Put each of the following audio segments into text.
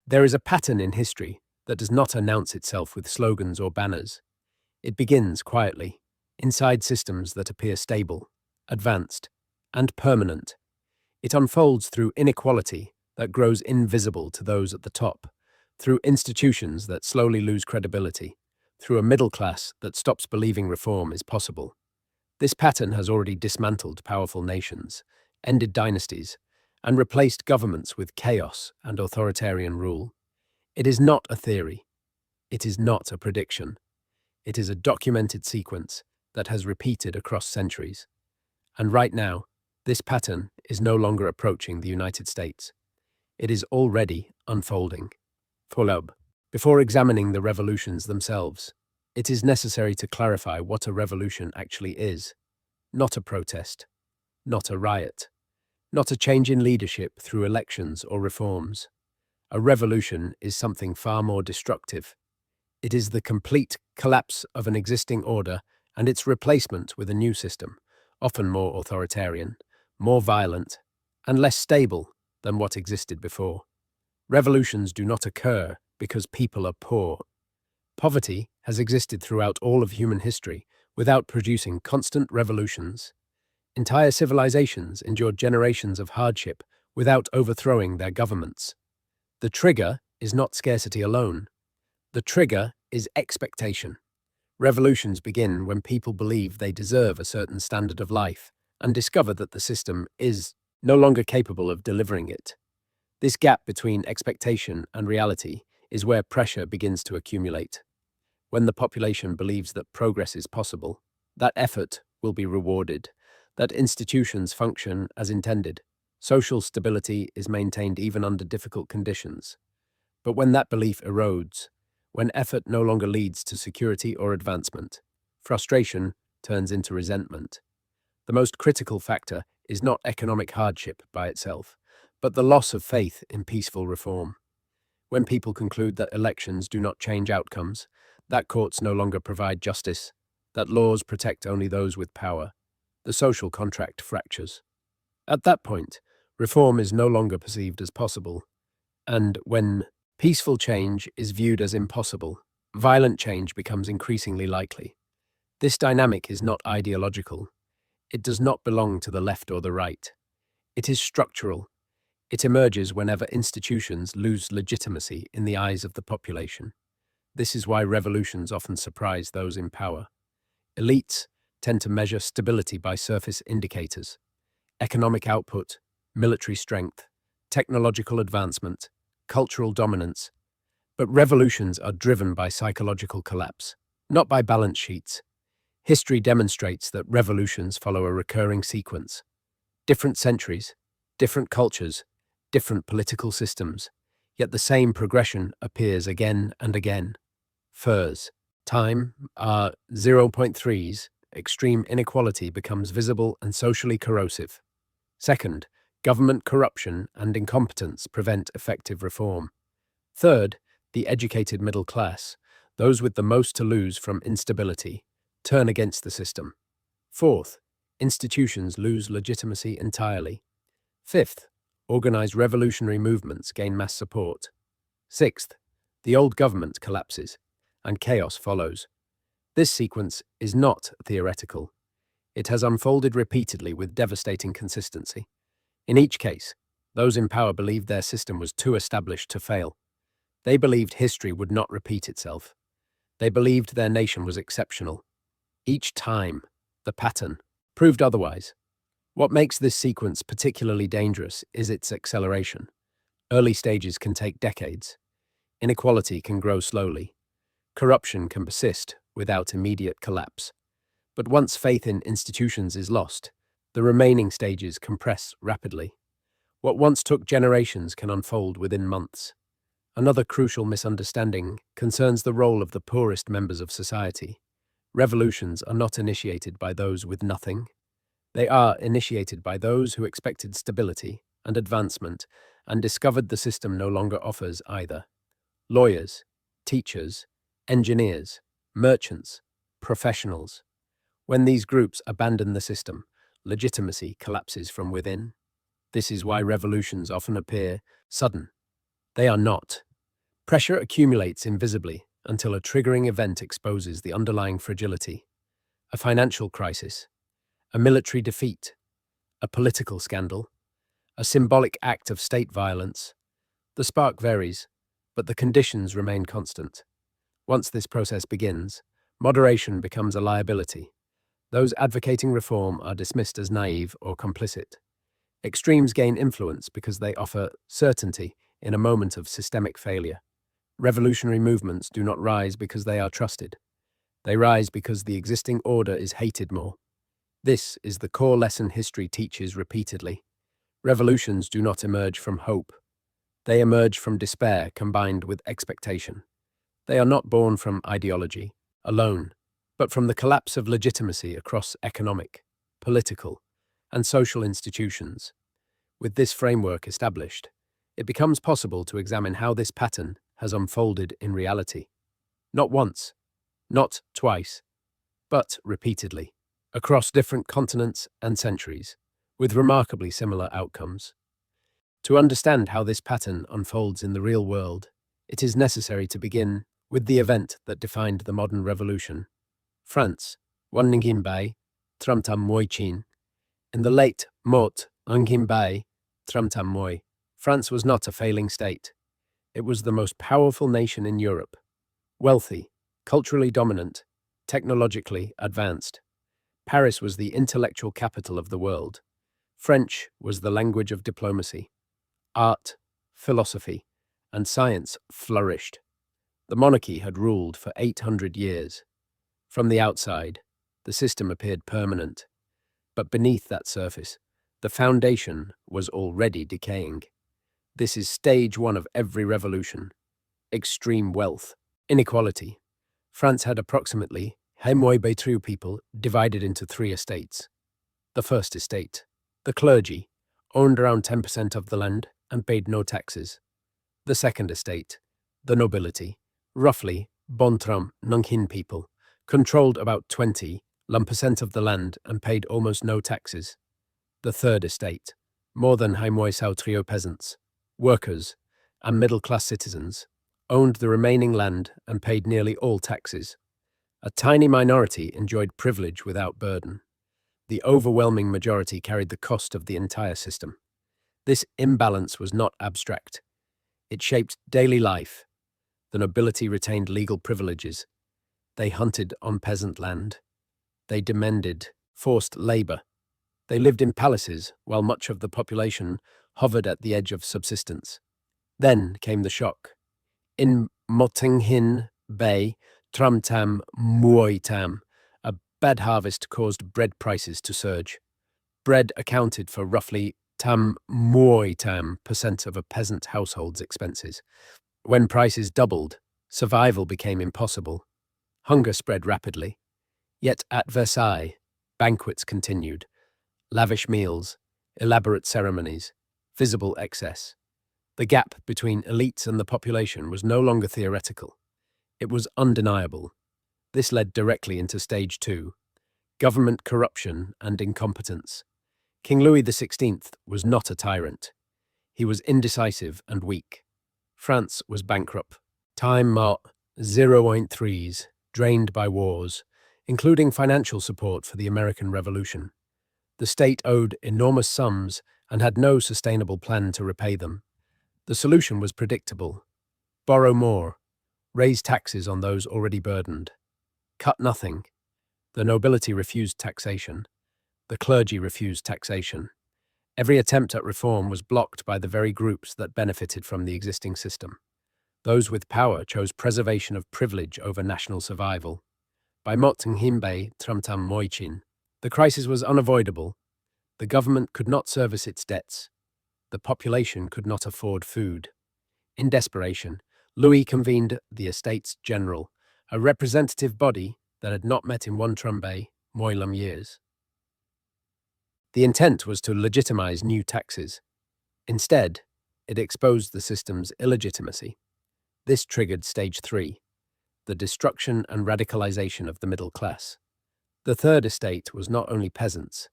There is a pattern in history that does not announce itself with slogans or banners. It begins quietly, inside systems that appear stable, advanced, and permanent. It unfolds through inequality that grows invisible to those at the top, through institutions that slowly lose credibility, through a middle class that stops believing reform is possible. This pattern has already dismantled powerful nations, ended dynasties, and replaced governments with chaos and authoritarian rule. It is not a theory. It is not a prediction. It is a documented sequence that has repeated across centuries. And right now, this pattern is no longer approaching the United States. It is already unfolding. Follow. Before examining the revolutions themselves, it is necessary to clarify what a revolution actually is. Not a protest, not a riot, not a change in leadership through elections or reforms. A revolution is something far more destructive. It is the complete collapse of an existing order and its replacement with a new system, often more authoritarian, more violent, and less stable than what existed before. Revolutions do not occur because people are poor. Poverty has existed throughout all of human history without producing constant revolutions. Entire civilizations endured generations of hardship without overthrowing their governments. The trigger is not scarcity alone. The trigger is expectation. Revolutions begin when people believe they deserve a certain standard of life and discover that the system is no longer capable of delivering it. This gap between expectation and reality is where pressure begins to accumulate. When the population believes that progress is possible, that effort will be rewarded, that institutions function as intended, social stability is maintained even under difficult conditions. But when that belief erodes, when effort no longer leads to security or advancement, frustration turns into resentment. The most critical factor is not economic hardship by itself, but the loss of faith in peaceful reform. When people conclude that elections do not change outcomes, that courts no longer provide justice, that laws protect only those with power, the social contract fractures. At that point, reform is no longer perceived as possible, and when peaceful change is viewed as impossible, violent change becomes increasingly likely. This dynamic is not ideological. It does not belong to the left or the right. It is structural. It emerges whenever institutions lose legitimacy in the eyes of the population. This is why revolutions often surprise those in power. Elites tend to measure stability by surface indicators: economic output, military strength, technological advancement, cultural dominance. But revolutions are driven by psychological collapse, not by balance sheets. History demonstrates that revolutions follow a recurring sequence. Different centuries, different cultures, different political systems, yet the same progression appears again and again. First, time, 0.3s, extreme inequality becomes visible and socially corrosive. Second, government corruption and incompetence prevent effective reform. Third, the educated middle class, those with the most to lose from instability, turn against the system. Fourth, institutions lose legitimacy entirely. Fifth, organized revolutionary movements gain mass support. Sixth, the old government collapses, and chaos follows. This sequence is not theoretical. It has unfolded repeatedly with devastating consistency. In each case, those in power believed their system was too established to fail. They believed history would not repeat itself. They believed their nation was exceptional. Each time, the pattern proved otherwise. What makes this sequence particularly dangerous is its acceleration. Early stages can take decades. Inequality can grow slowly. Corruption can persist without immediate collapse. But once faith in institutions is lost, the remaining stages compress rapidly. What once took generations can unfold within months. Another crucial misunderstanding concerns the role of the poorest members of society. Revolutions are not initiated by those with nothing. They are initiated by those who expected stability and advancement and discovered the system no longer offers either. Lawyers, teachers, engineers, merchants, professionals. When these groups abandon the system, legitimacy collapses from within. This is why revolutions often appear sudden. They are not. Pressure accumulates invisibly until a triggering event exposes the underlying fragility. A financial crisis, a military defeat, a political scandal, a symbolic act of state violence. The spark varies, but the conditions remain constant. Once this process begins, moderation becomes a liability. Those advocating reform are dismissed as naive or complicit. Extremes gain influence because they offer certainty in a moment of systemic failure. Revolutionary movements do not rise because they are trusted. They rise because the existing order is hated more. This is the core lesson history teaches repeatedly. Revolutions do not emerge from hope. They emerge from despair combined with expectation. They are not born from ideology alone, but from the collapse of legitimacy across economic, political, and social institutions. With this framework established, it becomes possible to examine how this pattern has unfolded in reality. Not once, not twice, but repeatedly, across different continents and centuries, with remarkably similar outcomes. To understand how this pattern unfolds in the real world, it is necessary to begin with the event that defined the modern revolution. France, Wanningimbay, Tramtam Moichin. In the late Mot Angimbay, Tramtam Moi, France was not a failing state. It was the most powerful nation in Europe. Wealthy, culturally dominant, technologically advanced. Paris was the intellectual capital of the world. French was the language of diplomacy. Art, philosophy, and science flourished. The monarchy had ruled for 800 years. From the outside, the system appeared permanent. But beneath that surface, the foundation was already decaying. This is stage one of every revolution. Extreme wealth, inequality. France had approximately Betru people divided into three estates. The first estate, the clergy, owned around 10% of the land and paid no taxes. The second estate, the nobility, roughly Bontram Nunghin people, controlled about 20% of the land and paid almost no taxes. The third estate, more than Haimoy Trio peasants, workers, and middle-class citizens, owned the remaining land and paid nearly all taxes. A tiny minority enjoyed privilege without burden. The overwhelming majority carried the cost of the entire system. This imbalance was not abstract. It shaped daily life. The nobility retained legal privileges. They hunted on peasant land. They demanded forced labor. They lived in palaces while much of the population hovered at the edge of subsistence. Then came the shock. In Mottinghin Bay, Tramtam Muoitam, a bad harvest caused bread prices to surge. Bread accounted for roughly tam muoitam percent of a peasant household's expenses. When prices doubled, survival became impossible. Hunger spread rapidly. Yet at Versailles, banquets continued. Lavish meals, elaborate ceremonies, visible excess. The gap between elites and the population was no longer theoretical. It was undeniable. This led directly into stage two, government corruption and incompetence. King Louis XVI was not a tyrant. He was indecisive and weak. France was bankrupt. Time Mart 0.3s, drained by wars, including financial support for the American Revolution. The state owed enormous sums and had no sustainable plan to repay them. The solution was predictable. Borrow more. Raise taxes on those already burdened. Cut nothing. The nobility refused taxation. The clergy refused taxation. Every attempt at reform was blocked by the very groups that benefited from the existing system. Those with power chose preservation of privilege over national survival. By Mottinghimbe Tramtam Moichin, the crisis was unavoidable. The government could not service its debts. The population could not afford food. In desperation, Louis convened the Estates General, a representative body that had not met in one Trumbay, Moilam years. The intent was to legitimize new taxes. Instead, it exposed the system's illegitimacy. This triggered stage three, the destruction and radicalization of the middle class. The third estate was not only peasants.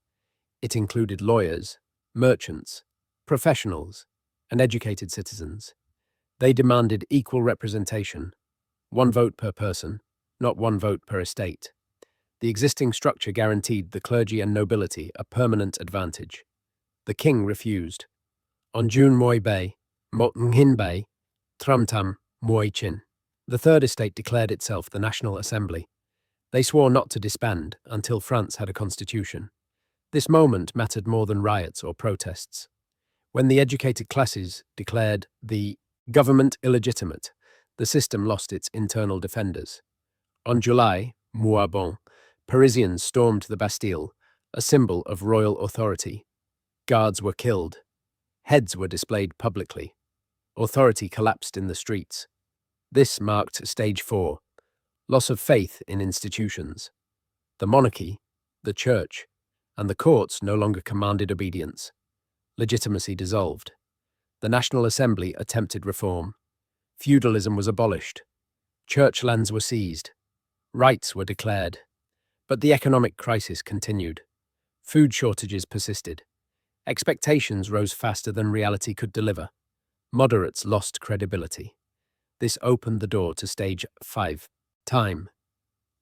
It included lawyers, merchants, professionals, and educated citizens. They demanded equal representation, one vote per person, not one vote per estate. The existing structure guaranteed the clergy and nobility a permanent advantage. The king refused. On June Moy Bay, Motnghin Bay, Tramtam Moy Chin. The Third Estate declared itself the National Assembly. They swore not to disband until France had a constitution. This moment mattered more than riots or protests. When the educated classes declared the government illegitimate, the system lost its internal defenders. On July, Mouabon, Parisians stormed the Bastille, a symbol of royal authority. Guards were killed. Heads were displayed publicly. Authority collapsed in the streets. This marked stage 4, loss of faith in institutions. The monarchy, the church, and the courts no longer commanded obedience. Legitimacy dissolved. The National Assembly attempted reform. Feudalism was abolished. Church lands were seized. Rights were declared. But the economic crisis continued. Food shortages persisted. Expectations rose faster than reality could deliver. Moderates lost credibility. This opened the door to stage 5. Time.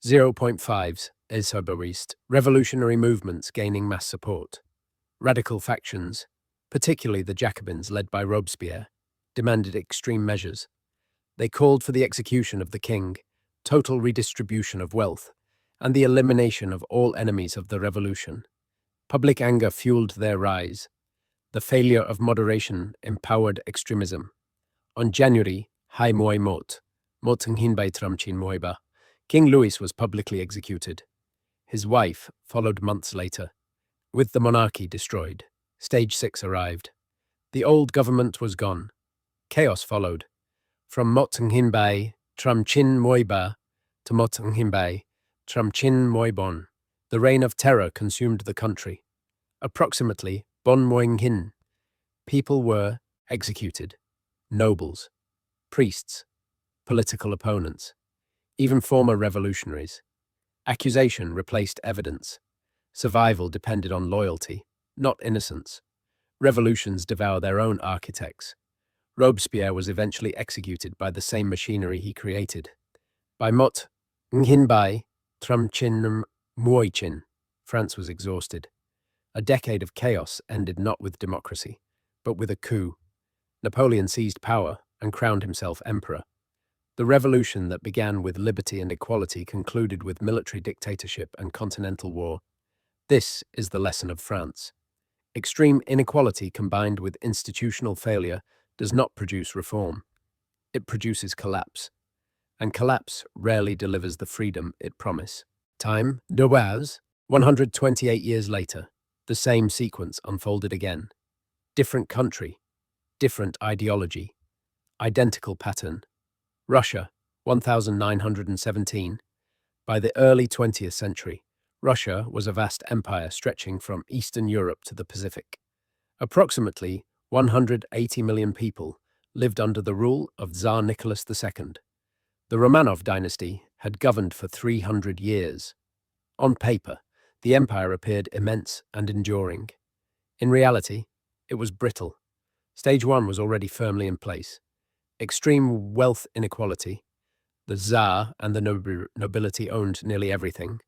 0.5s, Esoberist, revolutionary movements gaining mass support. Radical factions, particularly the Jacobins led by Robespierre, demanded extreme measures. They called for the execution of the king, total redistribution of wealth, and the elimination of all enemies of the revolution. Public anger fueled their rise. The failure of moderation empowered extremism. On January, Hai Moi Mot, Motnghinbay Tramchin Moiba, King Louis was publicly executed. His wife followed months later. With the monarchy destroyed, stage 6 arrived. The old government was gone. Chaos followed. From Motnghinbay Tramchin Moiba to Motnghinbay Tramchin Moibon, the reign of terror consumed the country. Approximately Bon Moinghin, people were executed. Nobles, priests, political opponents, even former revolutionaries. Accusation replaced evidence. Survival depended on loyalty, not innocence. Revolutions devour their own architects. Robespierre was eventually executed by the same machinery he created. By Mot Nghinbay Tramchin Muoichin, France was exhausted. A decade of chaos ended not with democracy, but with a coup. Napoleon seized power and crowned himself emperor. The revolution that began with liberty and equality concluded with military dictatorship and continental war. This is the lesson of France. Extreme inequality combined with institutional failure does not produce reform. It produces collapse. And collapse rarely delivers the freedom it promises. Time, de Waz, 128 years later, the same sequence unfolded again. Different country, different ideology, identical pattern. Russia, 1917. By the early 20th century, Russia was a vast empire stretching from Eastern Europe to the Pacific. Approximately 180 million people lived under the rule of Tsar Nicholas II. The Romanov dynasty had governed for 300 years. On paper, the empire appeared immense and enduring. In reality, it was brittle. Stage 1 was already firmly in place. Extreme wealth inequality. The Tsar and the nobility owned nearly everything.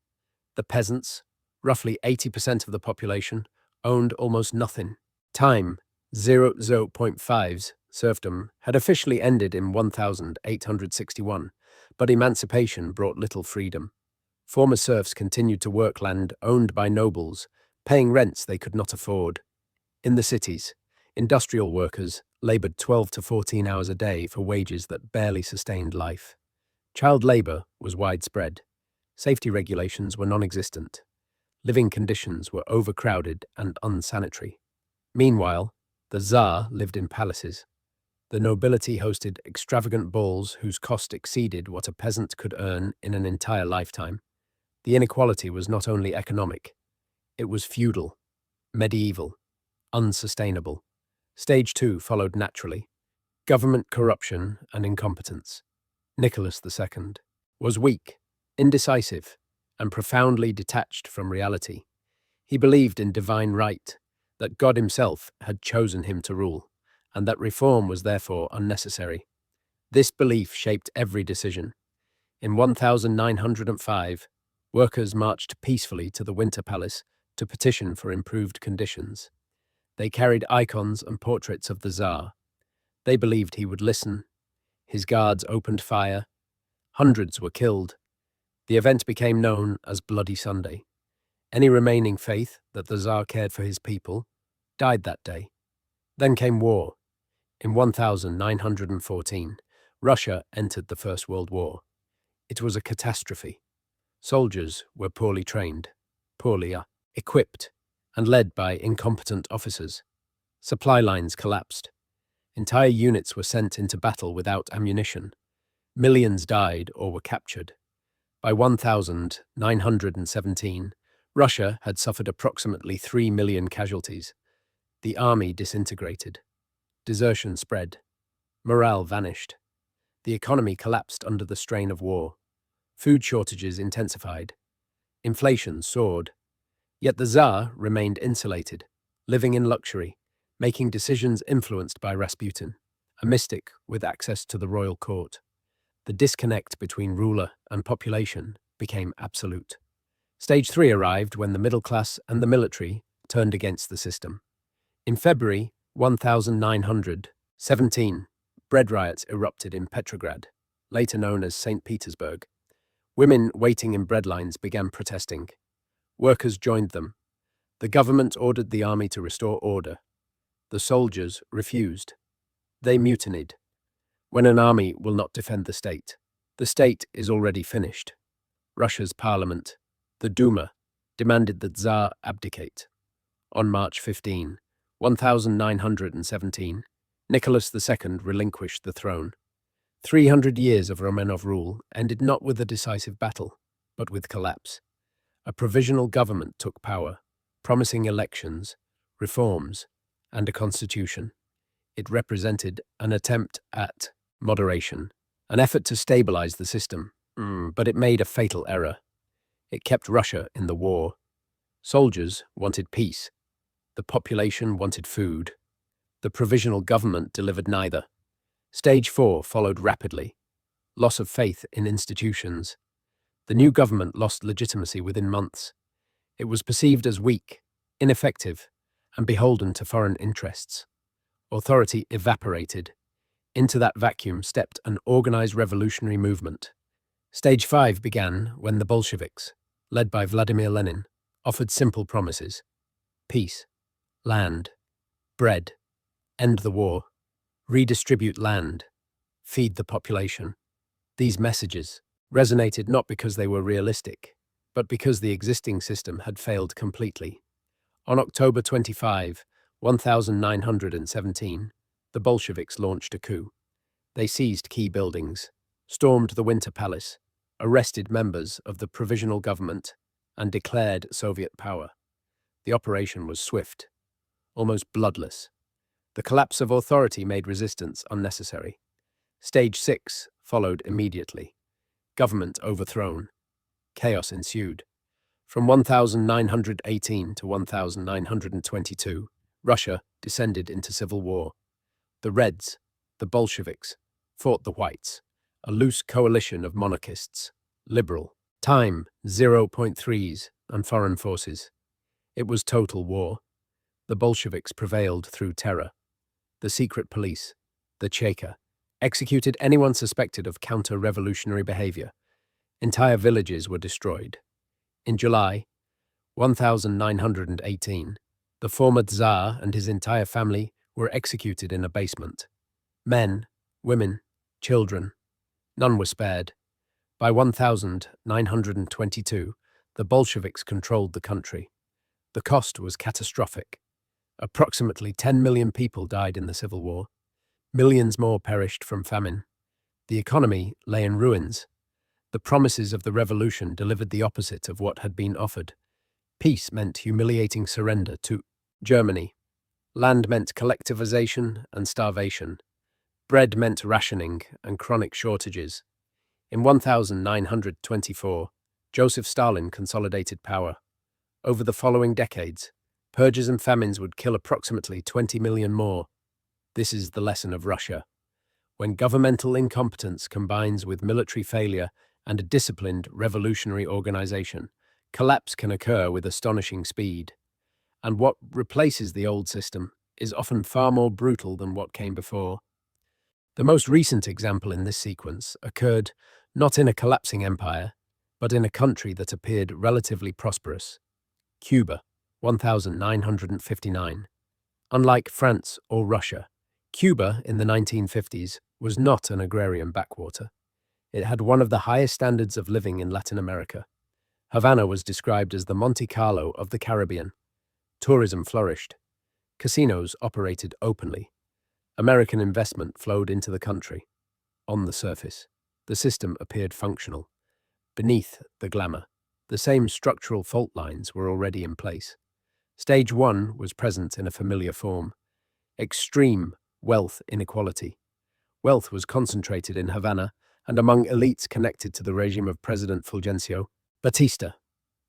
The peasants, roughly 80% of the population, owned almost nothing. Time, 0.5s, serfdom, had officially ended in 1861, but emancipation brought little freedom. Former serfs continued to work land owned by nobles, paying rents they could not afford. In the cities, industrial workers labored 12 to 14 hours a day for wages that barely sustained life. Child labor was widespread. Safety regulations were non-existent. Living conditions were overcrowded and unsanitary. Meanwhile, the Tsar lived in palaces. The nobility hosted extravagant balls whose cost exceeded what a peasant could earn in an entire lifetime. The inequality was not only economic, it was feudal, medieval, unsustainable. Stage 2 followed naturally. Government corruption and incompetence. Nicholas II was weak, indecisive, and profoundly detached from reality. He believed in divine right, that God himself had chosen him to rule, and that reform was therefore unnecessary. This belief shaped every decision. In 1905, workers marched peacefully to the Winter Palace to petition for improved conditions. They carried icons and portraits of the Tsar. They believed he would listen. His guards opened fire. Hundreds were killed. The event became known as Bloody Sunday. Any remaining faith that the Tsar cared for his people died that day. Then came war. In 1914, Russia entered the First World War. It was a catastrophe. Soldiers were poorly trained, poorly equipped, and led by incompetent officers. Supply lines collapsed. Entire units were sent into battle without ammunition. Millions died or were captured. By 1917, Russia had suffered approximately 3 million casualties. The army disintegrated. Desertion spread. Morale vanished. The economy collapsed under the strain of war. Food shortages intensified. Inflation soared. Yet the Tsar remained insulated, living in luxury, making decisions influenced by Rasputin, a mystic with access to the royal court. The disconnect between ruler and population became absolute. Stage 3 arrived when the middle class and the military turned against the system. In February 1917, bread riots erupted in Petrograd, later known as St. Petersburg. Women waiting in bread lines began protesting. Workers joined them. The government ordered the army to restore order. The soldiers refused. They mutinied. When an army will not defend the state is already finished. Russia's parliament, the Duma, demanded that Tsar abdicate. On March 15, 1917, Nicholas II relinquished the throne. 300 years of Romanov rule ended not with a decisive battle, but with collapse. A provisional government took power, promising elections, reforms, and a constitution. It represented an attempt at moderation, an effort to stabilize the system, but it made a fatal error. It kept Russia in the war. Soldiers wanted peace. The population wanted food. The provisional government delivered neither. Stage 4 followed rapidly. Loss of faith in institutions. The new government lost legitimacy within months. It was perceived as weak, ineffective, and beholden to foreign interests. Authority evaporated. Into that vacuum stepped an organized revolutionary movement. Stage 5 began when the Bolsheviks, led by Vladimir Lenin, offered simple promises: peace, land, bread, end the war, redistribute land, feed the population. These messages resonated not because they were realistic, but because the existing system had failed completely. On October 25, 1917, the Bolsheviks launched a coup. They seized key buildings, stormed the Winter Palace, arrested members of the provisional government, and declared Soviet power. The operation was swift, almost bloodless. The collapse of authority made resistance unnecessary. Stage 6 followed immediately. Government overthrown. Chaos ensued. From 1918 to 1922, Russia descended into civil war. The Reds, the Bolsheviks, fought the Whites, a loose coalition of monarchists, liberal, time 0.3s, and foreign forces. It was total war. The Bolsheviks prevailed through terror. The secret police, the Cheka, executed anyone suspected of counter-revolutionary behavior. Entire villages were destroyed. In July 1918, the former Tsar and his entire family were executed in a basement. Men, women, children, none were spared. By 1922, the Bolsheviks controlled the country. The cost was catastrophic. Approximately 10 million people died in the Civil War. Millions more perished from famine. The economy lay in ruins. The promises of the revolution delivered the opposite of what had been offered. Peace meant humiliating surrender to Germany. Land meant collectivization and starvation. Bread meant rationing and chronic shortages. In 1924, Joseph Stalin consolidated power. Over the following decades, purges and famines would kill approximately 20 million more. This is the lesson of Russia. When governmental incompetence combines with military failure and a disciplined revolutionary organization, collapse can occur with astonishing speed. And what replaces the old system is often far more brutal than what came before. The most recent example in this sequence occurred not in a collapsing empire, but in a country that appeared relatively prosperous, Cuba, 1959. Unlike France or Russia, Cuba in the 1950s was not an agrarian backwater. It had one of the highest standards of living in Latin America. Havana was described as the Monte Carlo of the Caribbean. Tourism flourished. Casinos operated openly. American investment flowed into the country. On the surface, the system appeared functional. Beneath the glamour, the same structural fault lines were already in place. Stage 1 was present in a familiar form. Extreme wealth inequality. Wealth was concentrated in Havana and among elites connected to the regime of President Fulgencio Batista.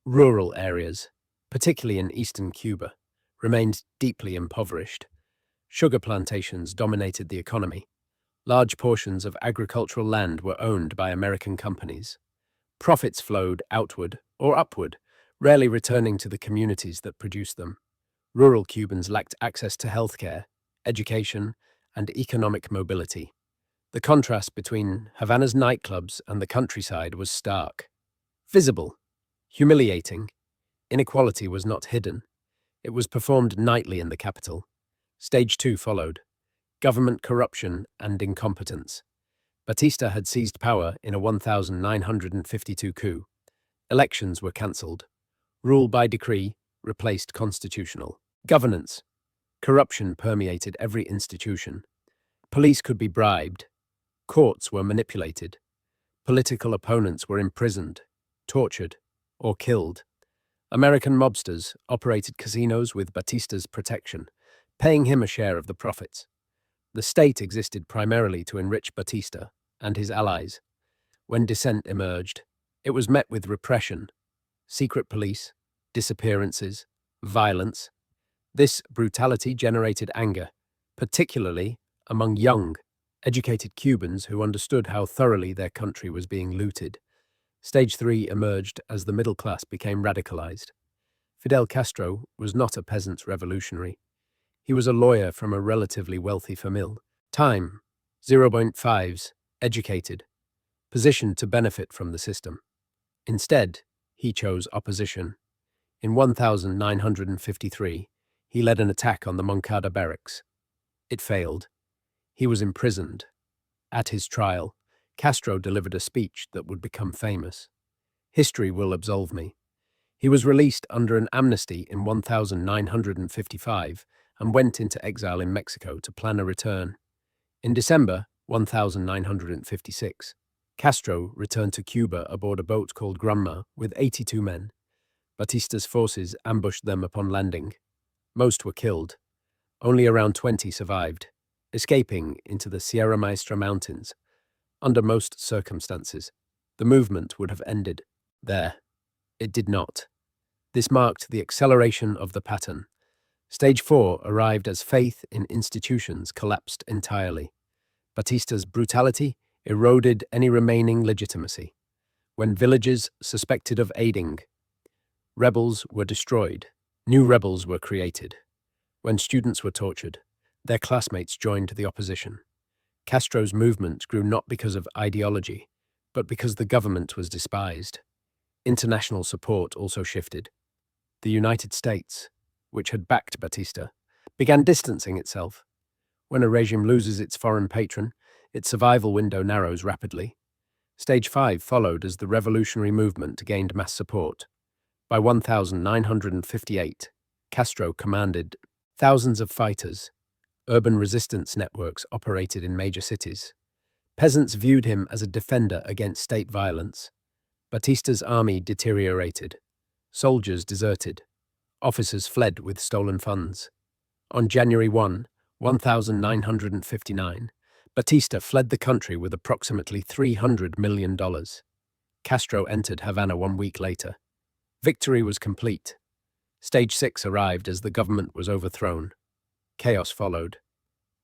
Rural areas, particularly in eastern Cuba, remained deeply impoverished. Sugar plantations dominated the economy. Large portions of agricultural land were owned by American companies. Profits flowed outward or upward, rarely returning to the communities that produced them. Rural Cubans lacked access to healthcare, education, and economic mobility. The contrast between Havana's nightclubs and the countryside was stark. Visible, humiliating, inequality was not hidden. It was performed nightly in the capital. Stage 2 followed. Government corruption and incompetence. Batista had seized power in a 1952 coup. Elections were cancelled. Rule by decree replaced constitutional. Governance. Corruption permeated every institution. Police could be bribed. Courts were manipulated. Political opponents were imprisoned, tortured, or killed. American mobsters operated casinos with Batista's protection, paying him a share of the profits. The state existed primarily to enrich Batista and his allies. When dissent emerged, it was met with repression, secret police, disappearances, violence. This brutality generated anger, particularly among young, educated Cubans who understood how thoroughly their country was being looted. Stage 3 emerged as the middle class became radicalized. Fidel Castro was not a peasant's revolutionary. He was a lawyer from a relatively wealthy family. Time, 0.5s, educated, positioned to benefit from the system. Instead, he chose opposition. In 1953, he led an attack on the Moncada barracks. It failed. He was imprisoned. At his trial, Castro delivered a speech that would become famous. History will absolve me. He was released under an amnesty in 1955 and went into exile in Mexico to plan a return. In December 1956, Castro returned to Cuba aboard a boat called Granma with 82 men. Batista's forces ambushed them upon landing. Most were killed. Only around 20 survived, escaping into the Sierra Maestra Mountains. Under most circumstances, the movement would have ended there. It did not. This marked the acceleration of the pattern. Stage 4 arrived as faith in institutions collapsed entirely. Batista's brutality eroded any remaining legitimacy. When villages suspected of aiding, rebels were destroyed. New rebels were created. When students were tortured, their classmates joined the opposition. Castro's movement grew not because of ideology, but because the government was despised. International support also shifted. The United States, which had backed Batista, began distancing itself. When a regime loses its foreign patron, its survival window narrows rapidly. Stage 5 followed as the revolutionary movement gained mass support. By 1958, Castro commanded thousands of fighters. Urban resistance networks operated in major cities. Peasants viewed him as a defender against state violence. Batista's army deteriorated. Soldiers deserted. Officers fled with stolen funds. On January 1, 1959, Batista fled the country with approximately $300 million. Castro entered Havana 1 week later. Victory was complete. Stage 6 arrived as the government was overthrown. Chaos followed.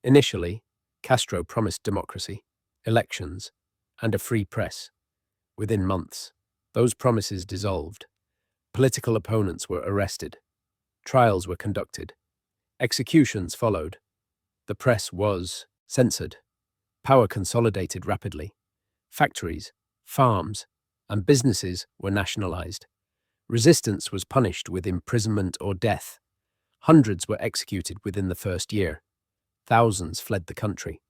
Initially, Castro promised democracy, elections, and a free press. Within months, those promises dissolved. Political opponents were arrested. Trials were conducted. Executions followed. The press was censored. Power consolidated rapidly. Factories, farms, and businesses were nationalized. Resistance was punished with imprisonment or death. Hundreds were executed within the first year. Thousands fled the country.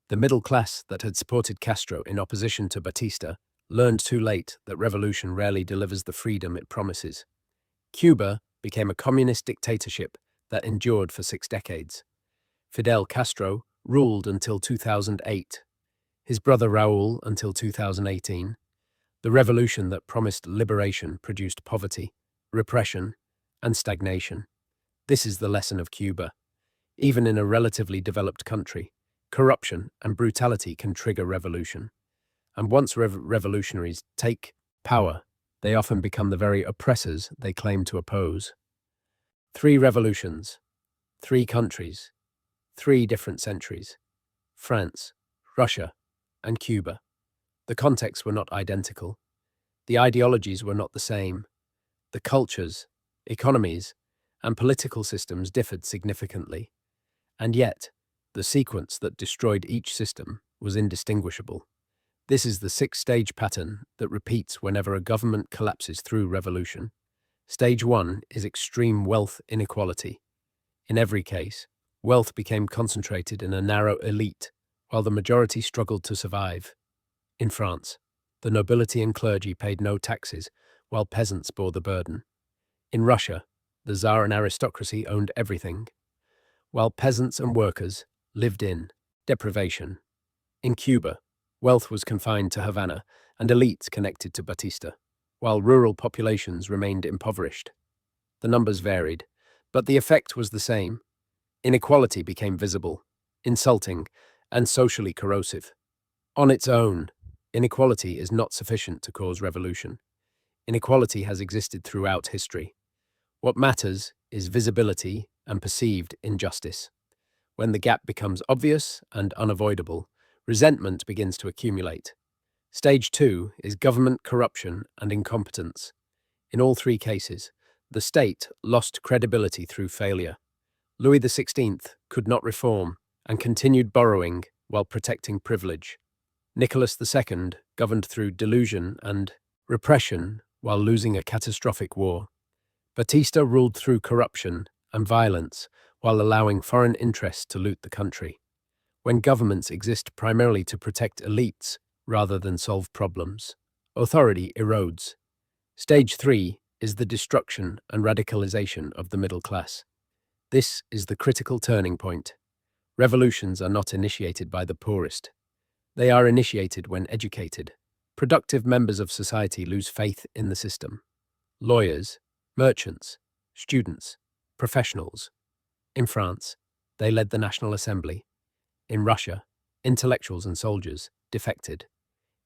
The middle class that had supported Castro in opposition to Batista learned too late that revolution rarely delivers the freedom it promises. Cuba became a communist dictatorship that endured for 6 decades. Fidel Castro ruled until 2008. His brother Raúl until 2018. The revolution that promised liberation produced poverty, repression, and stagnation. This is the lesson of Cuba. Even in a relatively developed country, corruption and brutality can trigger revolution. And once revolutionaries take power, they often become the very oppressors they claim to oppose. 3 revolutions, 3 countries, 3 different centuries: France, Russia, and Cuba. The contexts were not identical. The ideologies were not the same. The cultures, economies, and political systems differed significantly. And yet, the sequence that destroyed each system was indistinguishable. This is the 6-stage pattern that repeats whenever a government collapses through revolution. Stage 1 is extreme wealth inequality. In every case, wealth became concentrated in a narrow elite, while the majority struggled to survive. In France, the nobility and clergy paid no taxes, while peasants bore the burden. In Russia, the Tsar and aristocracy owned everything, while peasants and workers lived in deprivation. In Cuba, wealth was confined to Havana and elites connected to Batista, while rural populations remained impoverished. The numbers varied, but the effect was the same. Inequality became visible, insulting, and socially corrosive. On its own, inequality is not sufficient to cause revolution. Inequality has existed throughout history. What matters is visibility and perceived injustice. When the gap becomes obvious and unavoidable, resentment begins to accumulate. Stage 2 is government corruption and incompetence. In all 3 cases, the state lost credibility through failure. Louis XVI could not reform and continued borrowing while protecting privilege. Nicholas II governed through delusion and repression while losing a catastrophic war. Batista ruled through corruption and violence while allowing foreign interests to loot the country. When governments exist primarily to protect elites rather than solve problems, authority erodes. Stage 3 is the destruction and radicalization of the middle class. This is the critical turning point. Revolutions are not initiated by the poorest. They are initiated when educated, productive members of society lose faith in the system. Lawyers, merchants, students, professionals. In France, they led the National Assembly. In Russia, intellectuals and soldiers defected.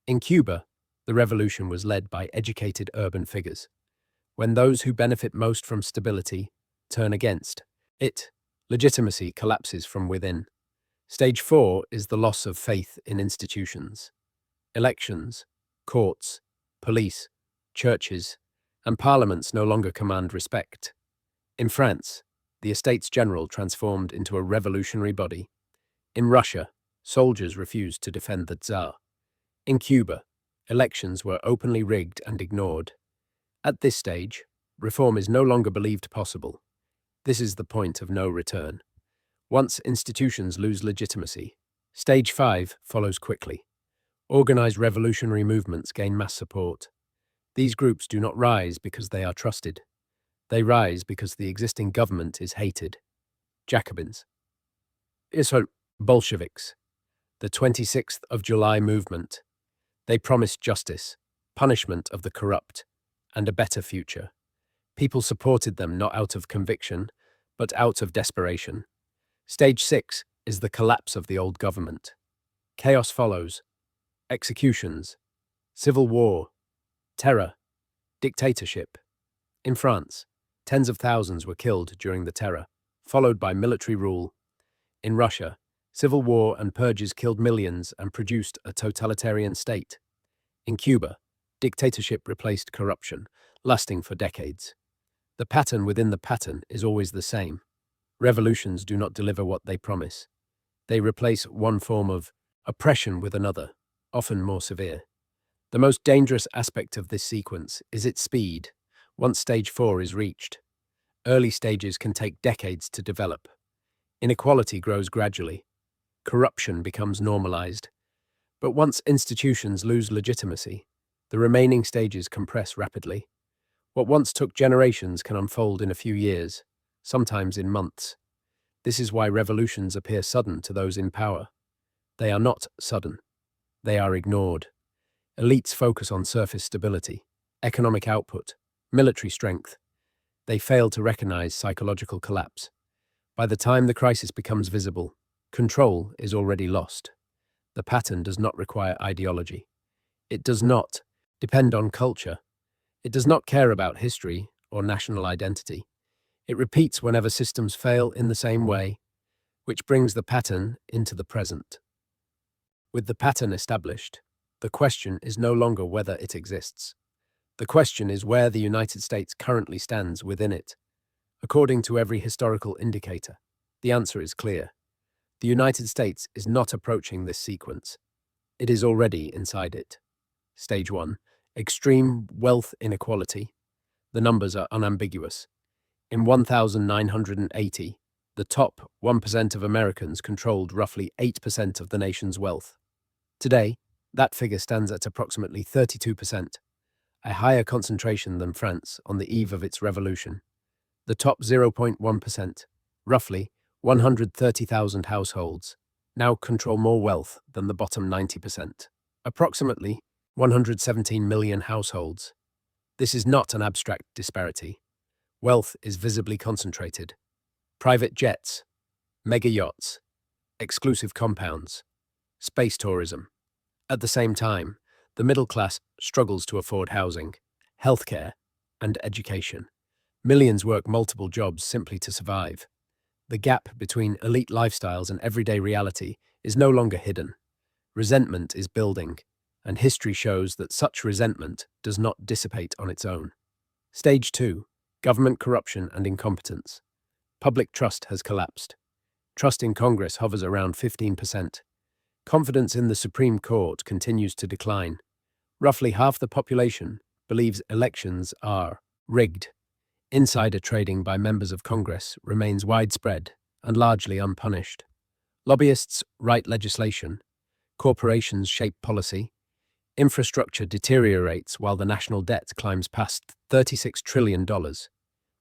In Cuba, the revolution was led by educated urban figures. When those who benefit most from stability turn against it, legitimacy collapses from within. Stage 4 is the loss of faith in institutions. Elections, courts, police, churches, and parliaments no longer command respect. In France, the Estates General transformed into a revolutionary body. In Russia, soldiers refused to defend the Tsar. In Cuba, elections were openly rigged and ignored. At this stage, reform is no longer believed possible. This is the point of no return. Once institutions lose legitimacy, stage 5 follows quickly. Organized revolutionary movements gain mass support. These groups do not rise because they are trusted. They rise because the existing government is hated. Jacobins. Bolsheviks. The 26th of July movement. They promised justice, punishment of the corrupt, and a better future. People supported them not out of conviction, but out of desperation. Stage 6 is the collapse of the old government. Chaos follows. Executions, civil war, terror, dictatorship. In France, tens of thousands were killed during the terror, followed by military rule. In Russia, Civil war and purges killed millions and produced a totalitarian state. In Cuba, dictatorship replaced corruption, lasting for decades. The pattern within the pattern is always the same. Revolutions do not deliver what they promise. They replace one form of oppression with another, often more severe. The most dangerous aspect of this sequence is its speed. Once stage 4 is reached, early stages can take decades to develop. Inequality grows gradually. Corruption becomes normalized. But once institutions lose legitimacy, the remaining stages compress rapidly. What once took generations can unfold in a few years, sometimes in months. This is why revolutions appear sudden to those in power. They are not sudden. They are ignored. Elites focus on surface stability, economic output, military strength. They fail to recognize psychological collapse. By the time the crisis becomes visible, control is already lost. The pattern does not require ideology. It does not depend on culture. It does not care about history or national identity. It repeats whenever systems fail in the same way, which brings the pattern into the present. With the pattern established, the question is no longer whether it exists. The question is where the United States currently stands within it. According to every historical indicator, the answer is clear. The United States is not approaching this sequence. It is already inside it. Stage 1. Extreme wealth inequality. The numbers are unambiguous. In 1980, the top 1% of Americans controlled roughly 8% of the nation's wealth. Today, that figure stands at approximately 32%, a higher concentration than France on the eve of its revolution. The top 0.1%, roughly 130,000 households, now control more wealth than the bottom 90%, approximately 117 million households. This is not an abstract disparity. Wealth is visibly concentrated. Private jets, mega yachts, exclusive compounds, space tourism. At the same time, the middle class struggles to afford housing, healthcare, and education. Millions work multiple jobs simply to survive. The gap between elite lifestyles and everyday reality is no longer hidden. Resentment is building, and history shows that such resentment does not dissipate on its own. Stage 2. Government corruption and incompetence. Public trust has collapsed. Trust in Congress hovers around 15%. Confidence in the Supreme Court continues to decline. Roughly half the population believes elections are rigged. Insider trading by members of Congress remains widespread and largely unpunished. Lobbyists write legislation. Corporations shape policy. Infrastructure deteriorates while the national debt climbs past $36 trillion.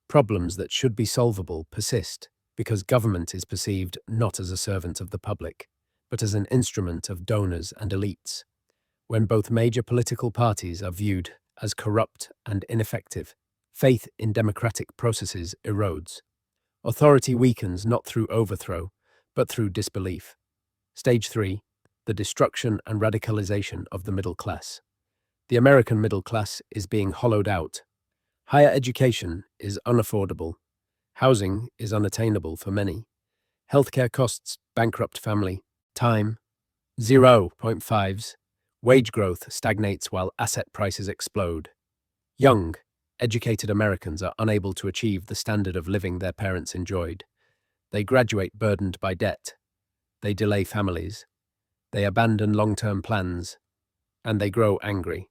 Problems that should be solvable persist because government is perceived not as a servant of the public, but as an instrument of donors and elites. When both major political parties are viewed as corrupt and ineffective, faith in democratic processes erodes. Authority weakens not through overthrow, but through disbelief. Stage 3. The destruction and radicalization of the middle class. The American middle class is being hollowed out. Higher education is unaffordable. Housing is unattainable for many. Healthcare costs bankrupt family. Time, 0.5s. Wage growth stagnates while asset prices explode. Young, educated Americans are unable to achieve the standard of living their parents enjoyed. They graduate burdened by debt. They delay families. They abandon long-term plans. And they grow angry.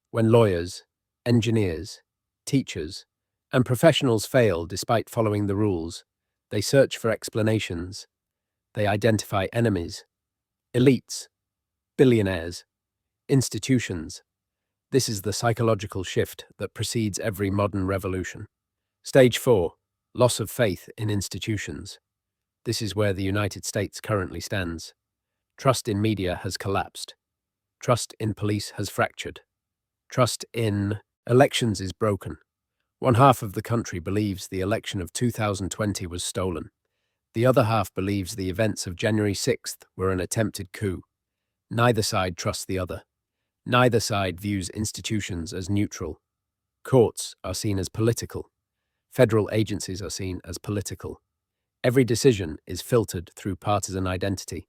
When lawyers, engineers, teachers, and professionals fail despite following the rules, they search for explanations. They identify enemies, elites, billionaires, institutions. This is the psychological shift that precedes every modern revolution. Stage 4. Loss of faith in institutions. This is where the United States currently stands. Trust in media has collapsed. Trust in police has fractured. Trust in elections is broken. One half of the country believes the election of 2020 was stolen. The other half believes the events of January 6th were an attempted coup. Neither side trusts the other. Neither side views institutions as neutral. Courts are seen as political. Federal agencies are seen as political. Every decision is filtered through partisan identity.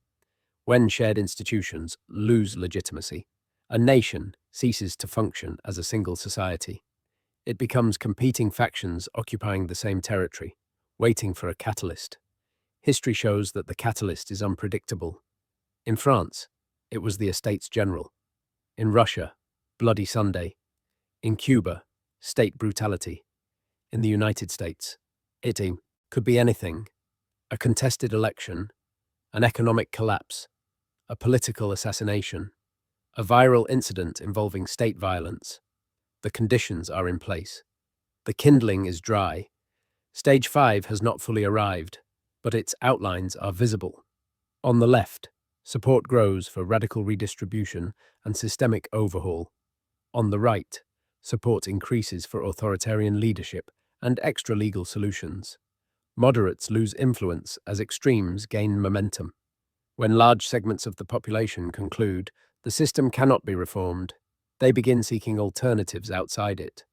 When shared institutions lose legitimacy, a nation ceases to function as a single society. It becomes competing factions occupying the same territory, waiting for a catalyst. History shows that the catalyst is unpredictable. In France, it was the Estates General. In Russia, Bloody Sunday. In Cuba, state brutality. In the United States, it could be anything: a contested election, an economic collapse, a political assassination, a viral incident involving state violence. The conditions are in place. The kindling is dry. Stage 5 has not fully arrived, but its outlines are visible. On the left, support grows for radical redistribution and systemic overhaul. On the right, support increases for authoritarian leadership and extra-legal solutions. Moderates lose influence as extremes gain momentum. When large segments of the population conclude the system cannot be reformed, they begin seeking alternatives outside it.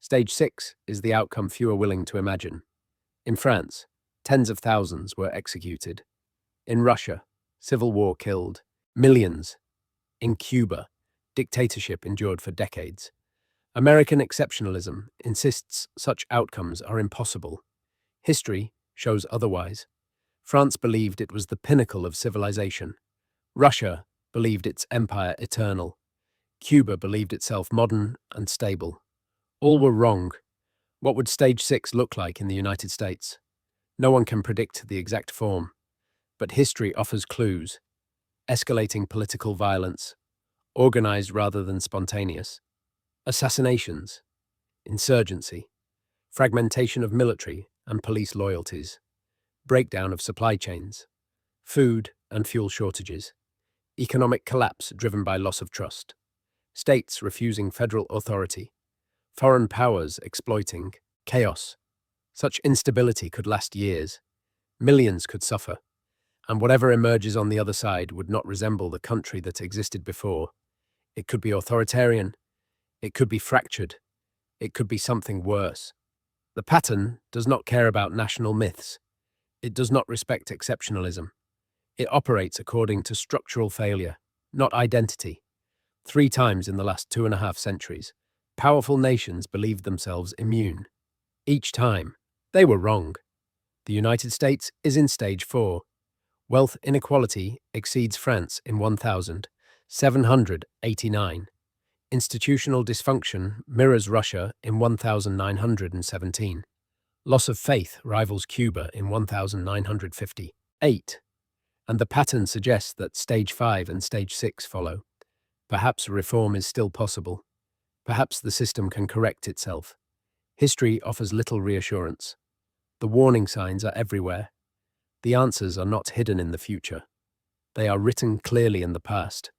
Stage 6 is the outcome few are willing to imagine. In France, tens of thousands were executed. In Russia, civil war killed millions. In Cuba, dictatorship endured for decades. American exceptionalism insists such outcomes are impossible. History shows otherwise. France believed it was the pinnacle of civilization. Russia believed its empire eternal. Cuba believed itself modern and stable. All were wrong. What would Stage 6 look like in the United States? No one can predict the exact form, but history offers clues. Escalating political violence, organized rather than spontaneous. Assassinations, insurgency, fragmentation of military and police loyalties, breakdown of supply chains, food and fuel shortages, economic collapse driven by loss of trust, states refusing federal authority, foreign powers exploiting, chaos. Such instability could last years. Millions could suffer, and whatever emerges on the other side would not resemble the country that existed before. It could be authoritarian, it could be fractured, it could be something worse. The pattern does not care about national myths. It does not respect exceptionalism. It operates according to structural failure, not identity. 3 times in the last 2.5 centuries, powerful nations believed themselves immune. Each time, they were wrong. The United States is in Stage 4. Wealth inequality exceeds France in 1789. Institutional dysfunction mirrors Russia in 1917. Loss of faith rivals Cuba in 1958. And the pattern suggests that Stage 5 and Stage 6 follow. Perhaps reform is still possible. Perhaps the system can correct itself. History offers little reassurance. The warning signs are everywhere. The answers are not hidden in the future. They are written clearly in the past.